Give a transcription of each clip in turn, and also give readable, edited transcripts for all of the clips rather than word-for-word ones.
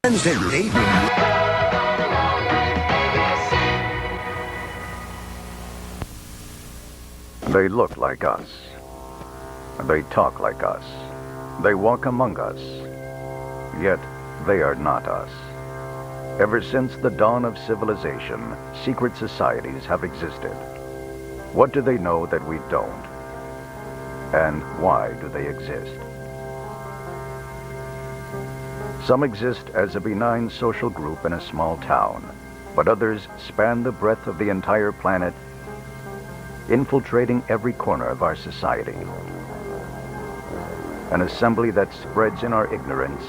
They look like us. They talk like us. They walk among us. Yet they are not us. Ever since the dawn of civilization, secret societies have existed. What do they know that we don't? And why do they exist? Some exist as a benign social group in a small town, but others span the breadth of the entire planet, infiltrating every corner of our society. An assembly that spreads in our ignorance,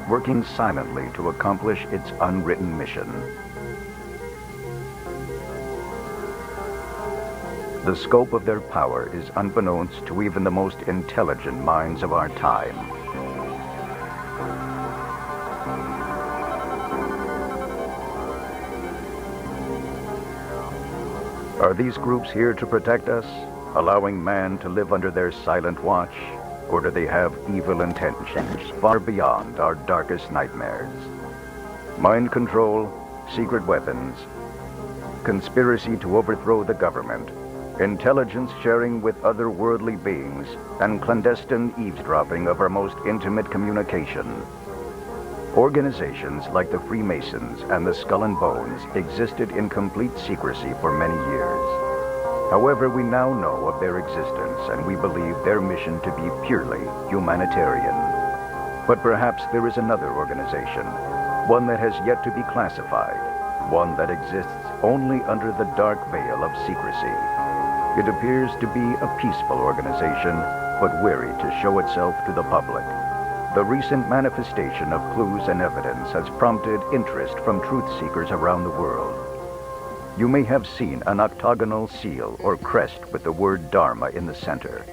working silently to accomplish its unwritten mission. The scope of their power is unbeknownst to even the most intelligent minds of our time. Are these groups here to protect us, allowing man to live under their silent watch? Or do they have evil intentions far beyond our darkest nightmares? Mind control, secret weapons, conspiracy to overthrow the government, intelligence sharing with otherworldly beings, and clandestine eavesdropping of our most intimate communication. Organizations like the Freemasons and the Skull and Bones existed in complete secrecy for many years. However, we now know of their existence, and we believe their mission to be purely humanitarian. But perhaps there is another organization, one that has yet to be classified, one that exists only under the dark veil of secrecy. It appears to be a peaceful organization, but wary to show itself to the public. The recent manifestation of clues and evidence has prompted interest from truth seekers around the world. You may have seen an octagonal seal or crest with the word Dharma in the center.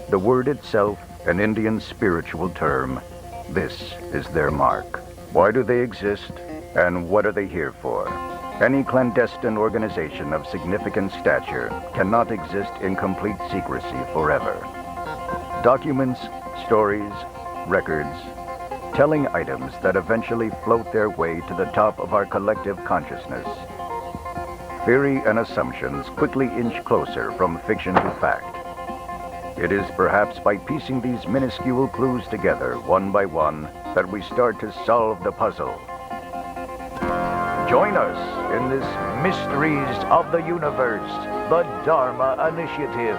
The word itself, an Indian spiritual term, this is their mark. Why do they exist, and what are they here for? Any clandestine organization of significant stature cannot exist in complete secrecy forever. Documents, stories, records, telling items that eventually float their way to the top of our collective consciousness. Theory and assumptions quickly inch closer from fiction to fact. It is perhaps by piecing these minuscule clues together one by one that we start to solve the puzzle. Join us in this Mysteries of the Universe, the DHARMA Initiative.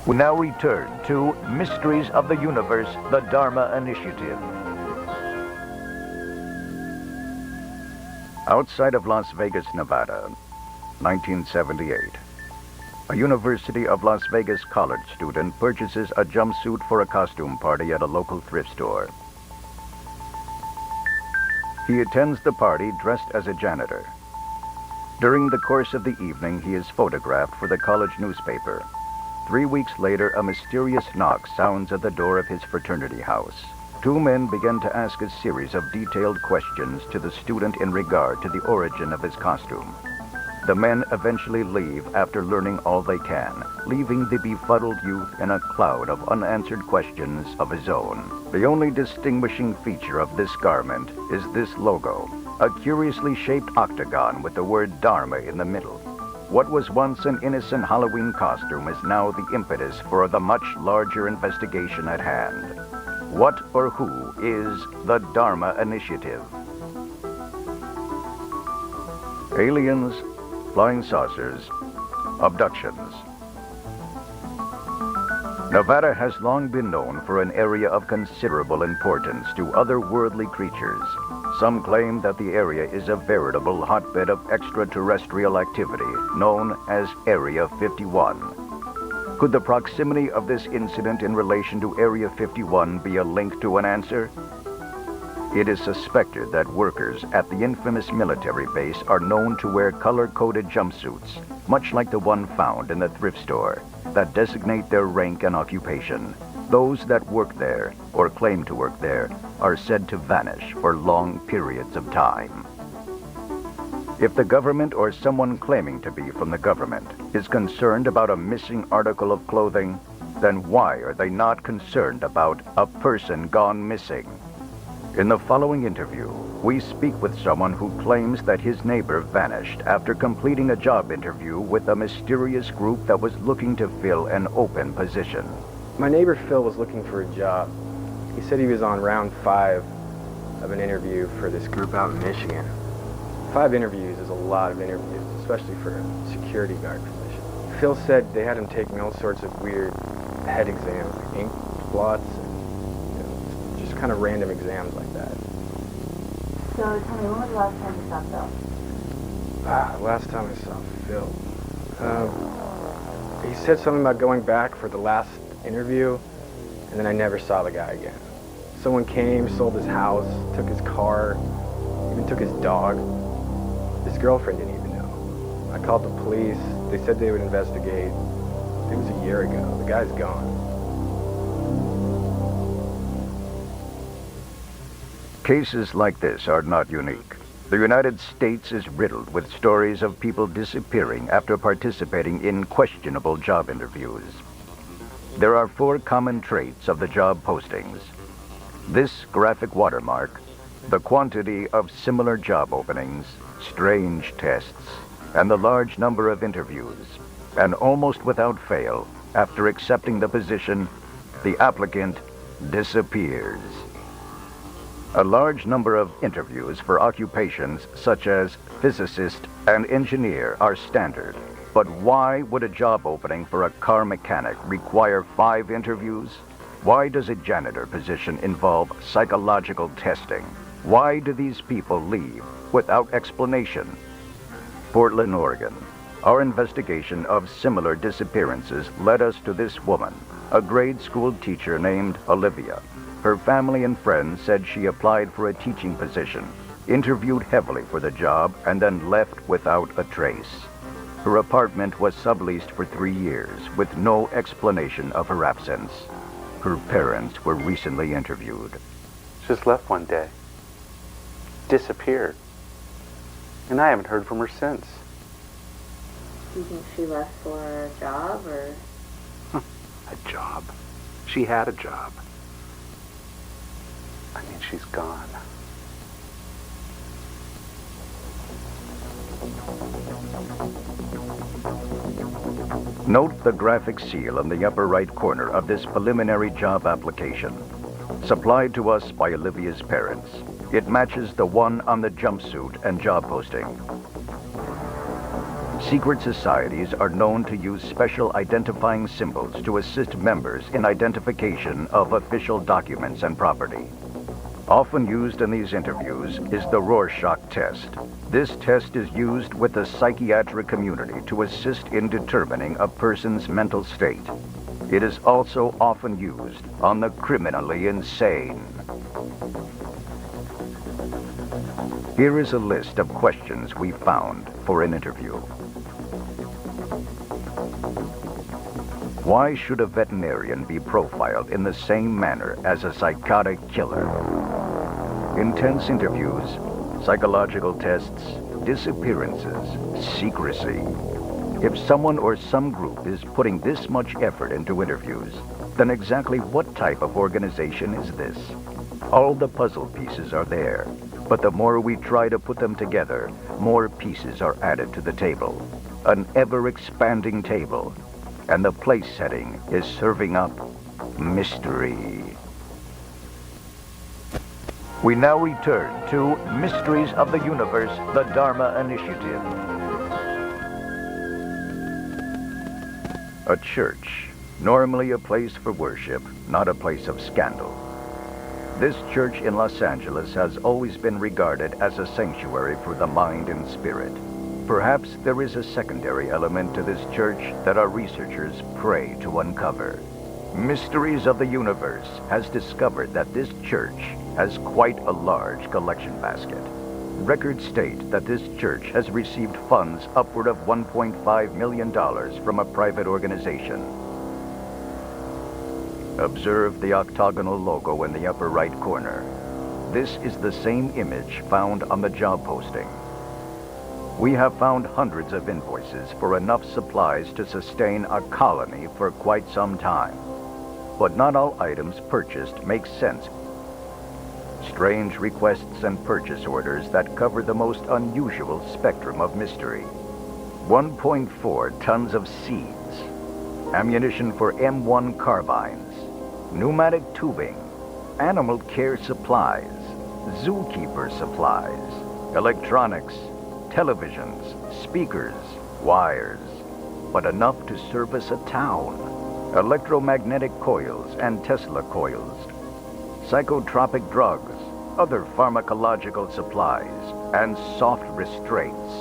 We now return to Mysteries of the Universe, the DHARMA Initiative. Outside of Las Vegas, Nevada, 1978. A University of Las Vegas college student purchases a jumpsuit for a costume party at a local thrift store. He attends the party dressed as a janitor. During the course of the evening, he is photographed for the college newspaper. 3 weeks later, a mysterious knock sounds at the door of his fraternity house. Two men begin to ask a series of detailed questions to the student in regard to the origin of his costume. The men eventually leave after learning all they can, leaving the befuddled youth in a cloud of unanswered questions of his own. The only distinguishing feature of this garment is this logo, a curiously shaped octagon with the word Dharma in the middle. What was once an innocent Halloween costume is now the impetus for the much larger investigation at hand. What or who is the DHARMA Initiative? Aliens, flying saucers, abductions. Nevada has long been known for an area of considerable importance to otherworldly creatures. Some claim that the area is a veritable hotbed of extraterrestrial activity, known as Area 51. Could the proximity of this incident in relation to Area 51 be a link to an answer? It is suspected that workers at the infamous military base are known to wear color-coded jumpsuits, much like the one found in the thrift store, that designate their rank and occupation. Those that work there, or claim to work there, are said to vanish for long periods of time. If the government or someone claiming to be from the government is concerned about a missing article of clothing, then why are they not concerned about a person gone missing? In the following interview, we speak with someone who claims that his neighbor vanished after completing a job interview with a mysterious group that was looking to fill an open position. My neighbor Phil was looking for a job. He said he was on round 5 of an interview for this group out in Michigan. 5 interviews is a lot of interviews, especially for a security guard position. Phil said they had him taking all sorts of weird head exams, like ink blots, and just kind of random exams like that. So tell me, when was the last time you saw Phil? Last time I saw Phil. He said something about going back for the last interview, and then I never saw the guy again. Someone came, sold his house, took his car, even took his dog. His girlfriend didn't even know. I called the police. They said they would investigate. It was a year ago. The guy's gone. Cases like this are not unique. The United States is riddled with stories of people disappearing after participating in questionable job interviews. There are 4 common traits of the job postings. This graphic watermark, the quantity of similar job openings, strange tests, and the large number of interviews, and almost without fail, after accepting the position, the applicant disappears. A large number of interviews for occupations such as physicist and engineer are standard, but why would a job opening for a car mechanic require 5 interviews? Why does a janitor position involve psychological testing? Why do these people leave without explanation? Portland, Oregon. Our investigation of similar disappearances led us to this woman, a grade school teacher named Olivia. Her family and friends said she applied for a teaching position, interviewed heavily for the job, and then left without a trace. Her apartment was subleased for 3 years with no explanation of her absence. Her parents were recently interviewed. Just left one day. Disappeared. And I haven't heard from her since. Do you think she left for a job, or? A job? She had a job. I mean, she's gone. Note the graphic seal in the upper right corner of this preliminary job application. Supplied to us by Olivia's parents, it matches the one on the jumpsuit and job posting. Secret societies are known to use special identifying symbols to assist members in identification of official documents and property. Often used in these interviews is the Rorschach test. This test is used with the psychiatric community to assist in determining a person's mental state. It is also often used on the criminally insane. Here is a list of questions we found for an interview. Why should a veterinarian be profiled in the same manner as a psychotic killer? Intense interviews, psychological tests, disappearances, secrecy. If someone or some group is putting this much effort into interviews, then exactly what type of organization is this? All the puzzle pieces are there, but the more we try to put them together, more pieces are added to the table. An ever-expanding table, and the place setting is serving up mystery. We now return to Mysteries of the Universe, the DHARMA Initiative. A church, normally a place for worship, not a place of scandal. This church in Los Angeles has always been regarded as a sanctuary for the mind and spirit. Perhaps there is a secondary element to this church that our researchers pray to uncover. Mysteries of the Universe has discovered that this church has quite a large collection basket. Records state that this church has received funds upward of $1.5 million from a private organization. Observe the octagonal logo in the upper right corner. This is the same image found on the job posting. We have found hundreds of invoices for enough supplies to sustain a colony for quite some time. But not all items purchased make sense. Strange requests and purchase orders that cover the most unusual spectrum of mystery. 1.4 tons of seeds, ammunition for M1 carbines, pneumatic tubing, animal care supplies, zookeeper supplies, electronics, televisions, speakers, wires, but enough to service a town. Electromagnetic coils and Tesla coils, psychotropic drugs, other pharmacological supplies, and soft restraints.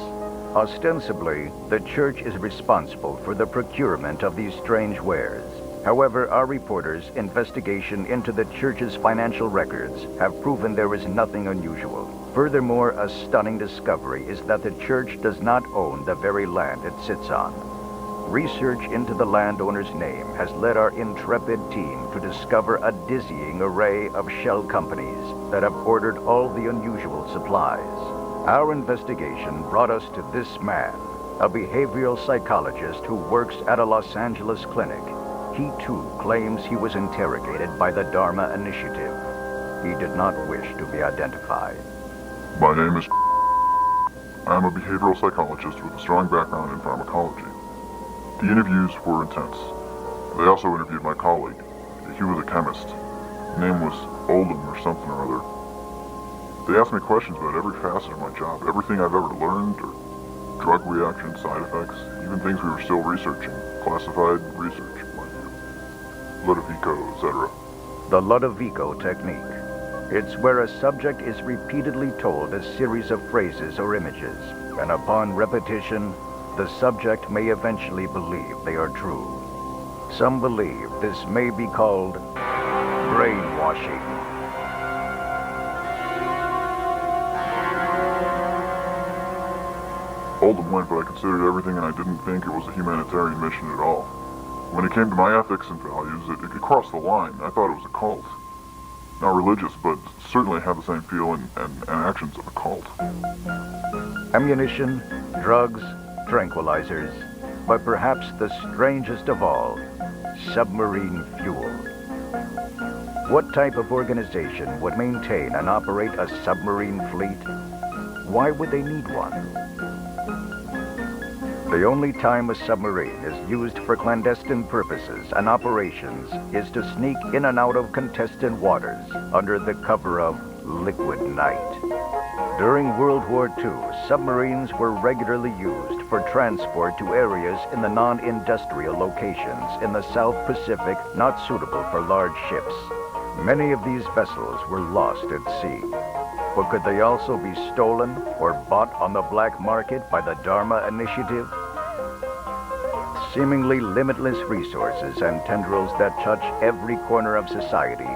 Ostensibly, the church is responsible for the procurement of these strange wares. However, our reporters' investigation into the church's financial records have proven there is nothing unusual. Furthermore, a stunning discovery is that the church does not own the very land it sits on. Research into the landowner's name has led our intrepid team to discover a dizzying array of shell companies that have ordered all the unusual supplies. Our investigation brought us to this man, a behavioral psychologist who works at a Los Angeles clinic. He too claims he was interrogated by the DHARMA initiative. He did not wish to be identified. My name is I am a behavioral psychologist with a strong background in pharmacology. The interviews were intense. They also interviewed my colleague. He was a chemist. His name was Oldham or something or other. They asked me questions about every facet of my job, everything I've ever learned, or drug reactions, side effects, even things we were still researching, classified research, mind you. Ludovico, etc. The Ludovico technique. It's where a subject is repeatedly told a series of phrases or images, and upon repetition, the subject may eventually believe they are true. Some believe this may be called brainwashing. Oldham went, but I considered everything and I didn't think it was a humanitarian mission at all. When it came to my ethics and values, it crossed the line. I thought it was a cult. Not religious, but certainly had the same feel and actions of a cult. Ammunition, drugs, tranquilizers, but perhaps the strangest of all, submarine fuel. What type of organization would maintain and operate a submarine fleet? Why would they need one? The only time a submarine is used for clandestine purposes and operations is to sneak in and out of contested waters under the cover of liquid night. During World War II, submarines were regularly used for transport to areas in the non-industrial locations in the South Pacific not suitable for large ships. Many of these vessels were lost at sea. But could they also be stolen or bought on the black market by the DHARMA initiative? Seemingly limitless resources and tendrils that touch every corner of society.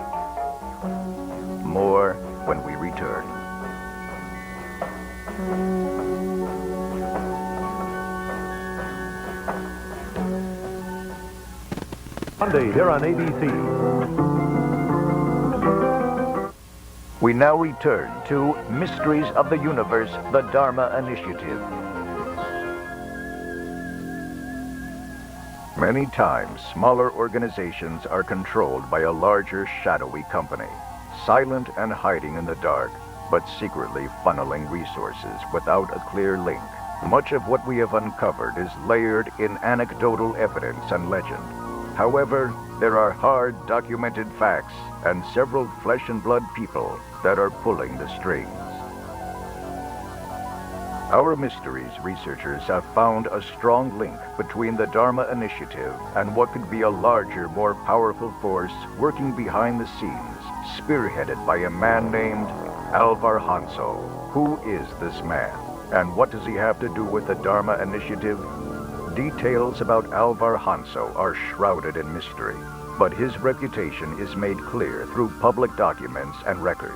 More when we return. Monday here on ABC. We now return to Mysteries of the Universe, the DHARMA Initiative. Many times, smaller organizations are controlled by a larger, shadowy company, silent and hiding in the dark, but secretly funneling resources without a clear link. Much of what we have uncovered is layered in anecdotal evidence and legend. However, there are hard, documented facts and several flesh and blood people that are pulling the strings. Our mysteries researchers have found a strong link between the DHARMA initiative and what could be a larger, more powerful force working behind the scenes, spearheaded by a man named Alvar Hanso. Who is this man? And what does he have to do with the DHARMA initiative? Details about Alvar Hanso are shrouded in mystery, but his reputation is made clear through public documents and records.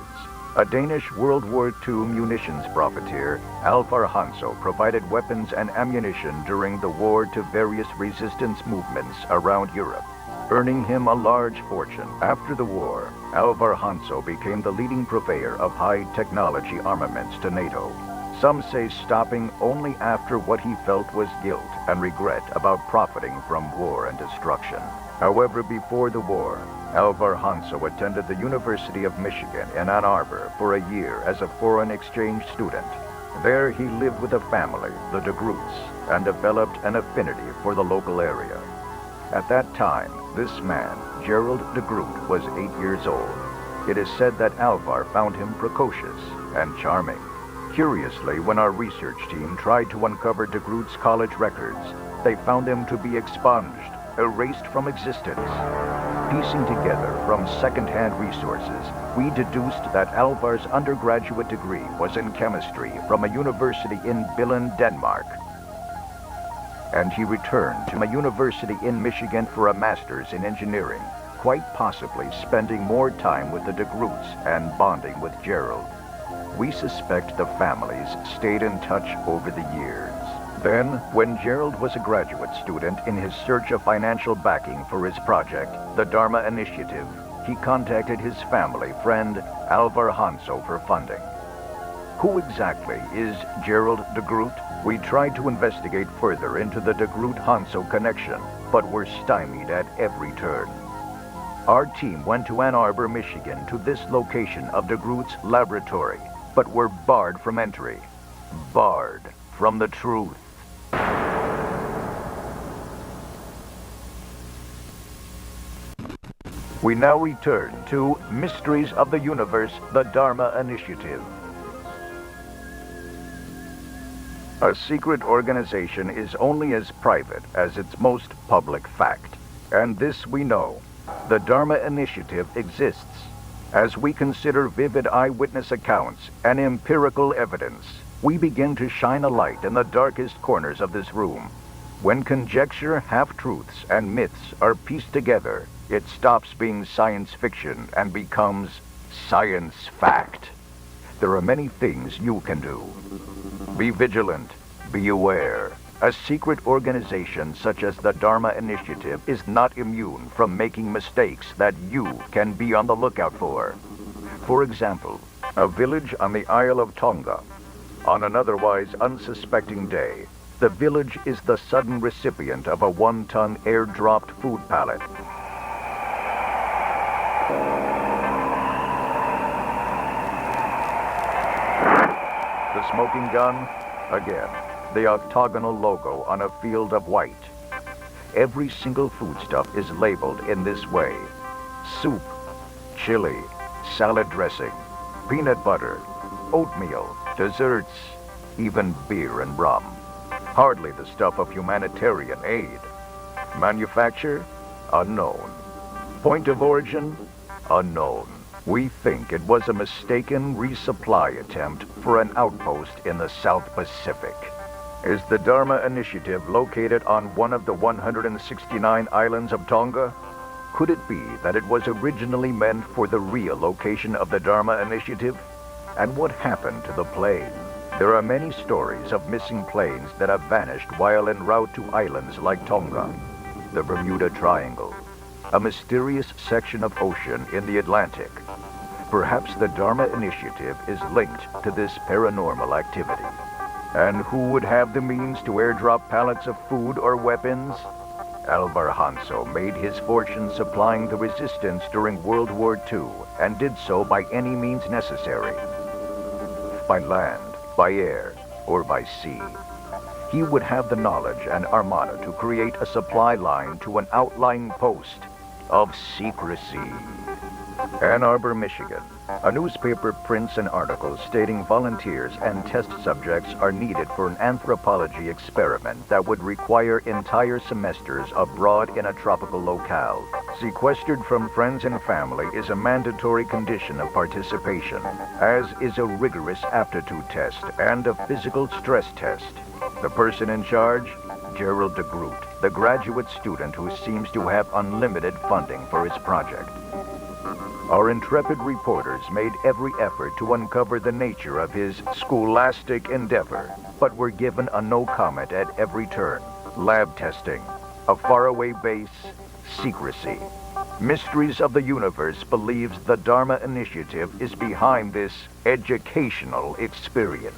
A Danish World War II munitions profiteer, Alvar Hanso provided weapons and ammunition during the war to various resistance movements around Europe, earning him a large fortune. After the war, Alvar Hanso became the leading purveyor of high-technology armaments to NATO. Some say stopping only after what he felt was guilt and regret about profiting from war and destruction. However, before the war, Alvar Hanso attended the University of Michigan in Ann Arbor for a year as a foreign exchange student. There he lived with a family, the de Groots, and developed an affinity for the local area. At that time, this man, Gerald de Groot, was 8 years old. It is said that Alvar found him precocious and charming. Curiously, when our research team tried to uncover de Groot's college records, they found him to be expunged, erased from existence. Piecing together from second-hand resources, we deduced that Alvar's undergraduate degree was in chemistry from a university in Billund, Denmark. And he returned to a university in Michigan for a master's in engineering, quite possibly spending more time with the de Groots and bonding with Gerald. We suspect the families stayed in touch over the years. Then, when Gerald was a graduate student in his search of financial backing for his project, the DHARMA Initiative, he contacted his family friend, Alvar Hanso, for funding. Who exactly is Gerald de Groot? We tried to investigate further into the de Groot-Hanso connection, but were stymied at every turn. Our team went to Ann Arbor, Michigan, to this location of de Groot's laboratory, but were barred from entry. Barred from the truth. We now return to Mysteries of the Universe, the DHARMA Initiative. A secret organization is only as private as its most public fact. And this we know. The DHARMA Initiative exists. As we consider vivid eyewitness accounts and empirical evidence, we begin to shine a light in the darkest corners of this room. When conjecture, half-truths, and myths are pieced together, it stops being science fiction and becomes science fact. There are many things you can do. Be vigilant. Be aware. A secret organization such as the DHARMA Initiative is not immune from making mistakes that you can be on the lookout for. For example, a village on the Isle of Tonga. On an otherwise unsuspecting day, the village is the sudden recipient of a 1-ton airdropped food pallet. The smoking gun, again, the octagonal logo on a field of white. Every single foodstuff is labeled in this way. Soup, chili, salad dressing, peanut butter, oatmeal, desserts, even beer and rum. Hardly the stuff of humanitarian aid. Manufacture? Unknown. Point of origin? Unknown. We think it was a mistaken resupply attempt for an outpost in the South Pacific. Is the DHARMA Initiative located on one of the 169 islands of Tonga? Could it be that it was originally meant for the real location of the DHARMA Initiative? And what happened to the plane? There are many stories of missing planes that have vanished while en route to islands like Tonga, the Bermuda Triangle, a mysterious section of ocean in the Atlantic. Perhaps the DHARMA Initiative is linked to this paranormal activity. And who would have the means to airdrop pallets of food or weapons? Alvar Hanso made his fortune supplying the resistance during World War II and did so by any means necessary. By land, by air, or by sea. He would have the knowledge and armada to create a supply line to an outlying post of secrecy. Ann Arbor, Michigan. A newspaper prints an article stating volunteers and test subjects are needed for an anthropology experiment that would require entire semesters abroad in a tropical locale. Sequestered from friends and family is a mandatory condition of participation, as is a rigorous aptitude test and a physical stress test. The person in charge? Gerald de Groot, the graduate student who seems to have unlimited funding for his project. Our intrepid reporters made every effort to uncover the nature of his scholastic endeavor, but were given a no comment at every turn. Lab testing, a faraway base, secrecy. Mysteries of the Universe believes the DHARMA initiative is behind this educational experience.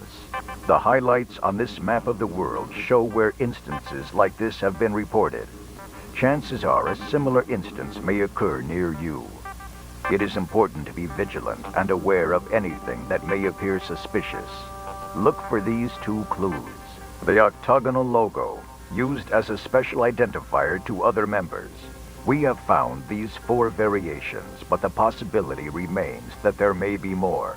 The highlights on this map of the world show where instances like this have been reported. Chances are a similar instance may occur near you. It is important to be vigilant and aware of anything that may appear suspicious. Look for these two clues. The octagonal logo, used as a special identifier to other members. We have found these 4 variations, but the possibility remains that there may be more.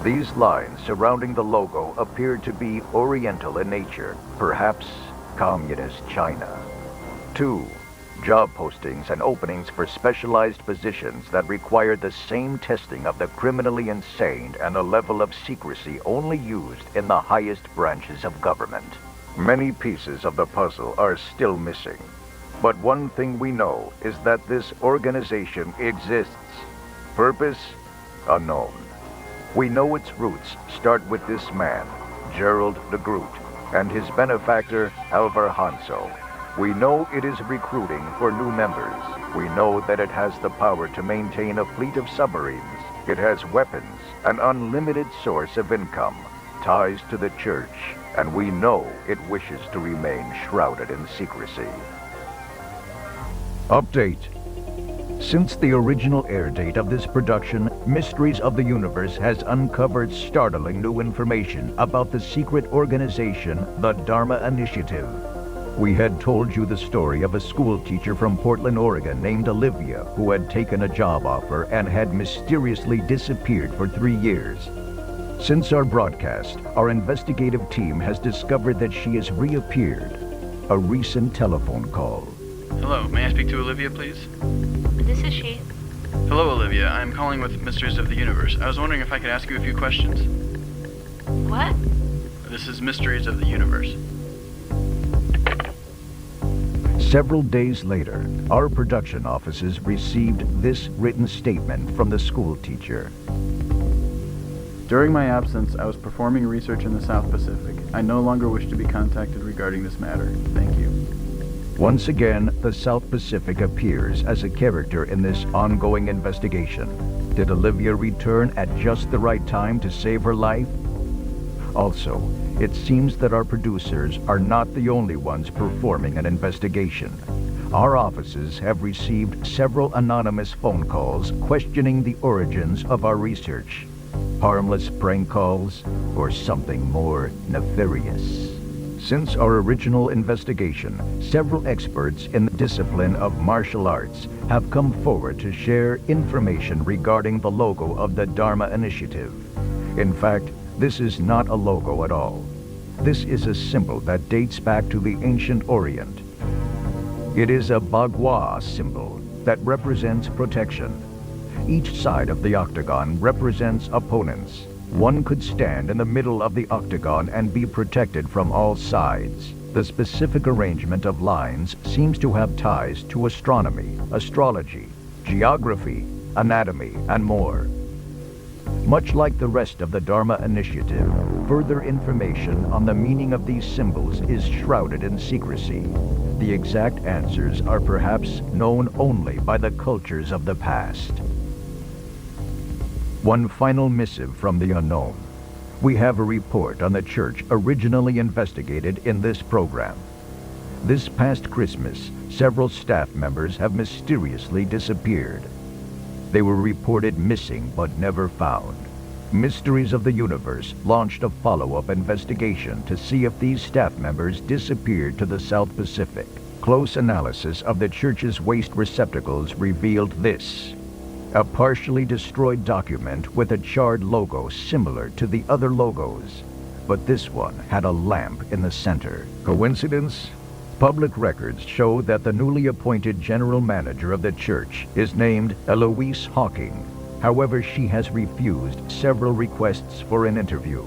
These lines surrounding the logo appear to be Oriental in nature, perhaps Communist China. 2. Job postings and openings for specialized positions that require the same testing of the criminally insane and a level of secrecy only used in the highest branches of government. Many pieces of the puzzle are still missing. But one thing we know is that this organization exists. Purpose? Unknown. We know its roots start with this man, Gerald de Groot, and his benefactor, Alvar Hanso. We know it is recruiting for new members. We know that it has the power to maintain a fleet of submarines. It has weapons, an unlimited source of income, ties to the church, and we know it wishes to remain shrouded in secrecy. Update. Since the original air date of this production, Mysteries of the Universe has uncovered startling new information about the secret organization, the DHARMA Initiative. We had told you the story of a school teacher from Portland, Oregon named Olivia who had taken a job offer and had mysteriously disappeared for 3 years. Since our broadcast, our investigative team has discovered that she has reappeared. A recent telephone call. Hello, may I speak to Olivia, please? This is she. Hello, Olivia. I'm calling with Mysteries of the Universe. I was wondering if I could ask you a few questions. What? This is Mysteries of the Universe. Several days later, our production offices received this written statement from the school teacher. During my absence, I was performing research in the South Pacific. I no longer wish to be contacted regarding this matter. Thank you. Once again, the South Pacific appears as a character in this ongoing investigation. Did Olivia return at just the right time to save her life? Also, it seems that our producers are not the only ones performing an investigation. Our offices have received several anonymous phone calls questioning the origins of our research. Harmless prank calls or something more nefarious. Since our original investigation, several experts in the discipline of martial arts have come forward to share information regarding the logo of the DHARMA Initiative. In fact, this is not a logo at all. This is a symbol that dates back to the ancient Orient. It is a bagua symbol that represents protection. Each side of the octagon represents opponents. One could stand in the middle of the octagon and be protected from all sides. The specific arrangement of lines seems to have ties to astronomy, astrology, geography, anatomy, and more. Much like the rest of the DHARMA Initiative, further information on the meaning of these symbols is shrouded in secrecy. The exact answers are perhaps known only by the cultures of the past. One final missive from the unknown. We have a report on the church originally investigated in this program. This past Christmas, several staff members have mysteriously disappeared. They were reported missing but never found. Mysteries of the Universe launched a follow-up investigation to see if these staff members disappeared to the South Pacific. Close analysis of the church's waste receptacles revealed this: a partially destroyed document with a charred logo similar to the other logos, but this one had a lamp in the center. Coincidence? Public records show that the newly appointed general manager of the church is named Eloise Hawking. However, she has refused several requests for an interview.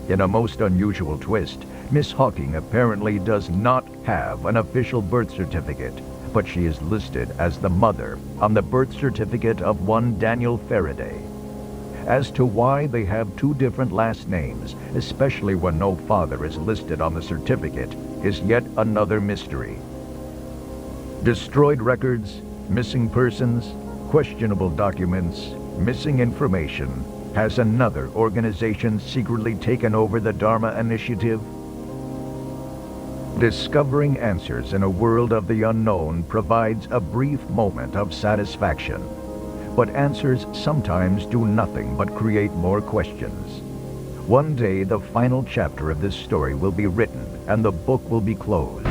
In a most unusual twist, Miss Hawking apparently does not have an official birth certificate, but she is listed as the mother on the birth certificate of one Daniel Faraday. As to why they have two different last names, especially when no father is listed on the certificate, is yet another mystery. Destroyed records, missing persons, questionable documents, missing information. Has another organization secretly taken over the DHARMA initiative? Discovering answers in a world of the unknown provides a brief moment of satisfaction. But answers sometimes do nothing but create more questions. One day, the final chapter of this story will be written and the book will be closed.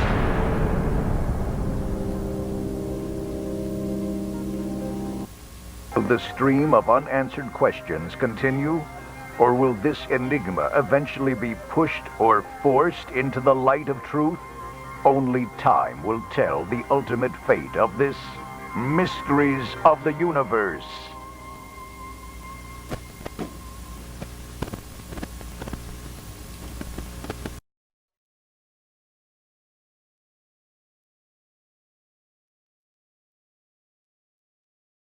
Will the stream of unanswered questions continue? Or will this enigma eventually be pushed or forced into the light of truth? Only time will tell the ultimate fate of this Mysteries of the Universe.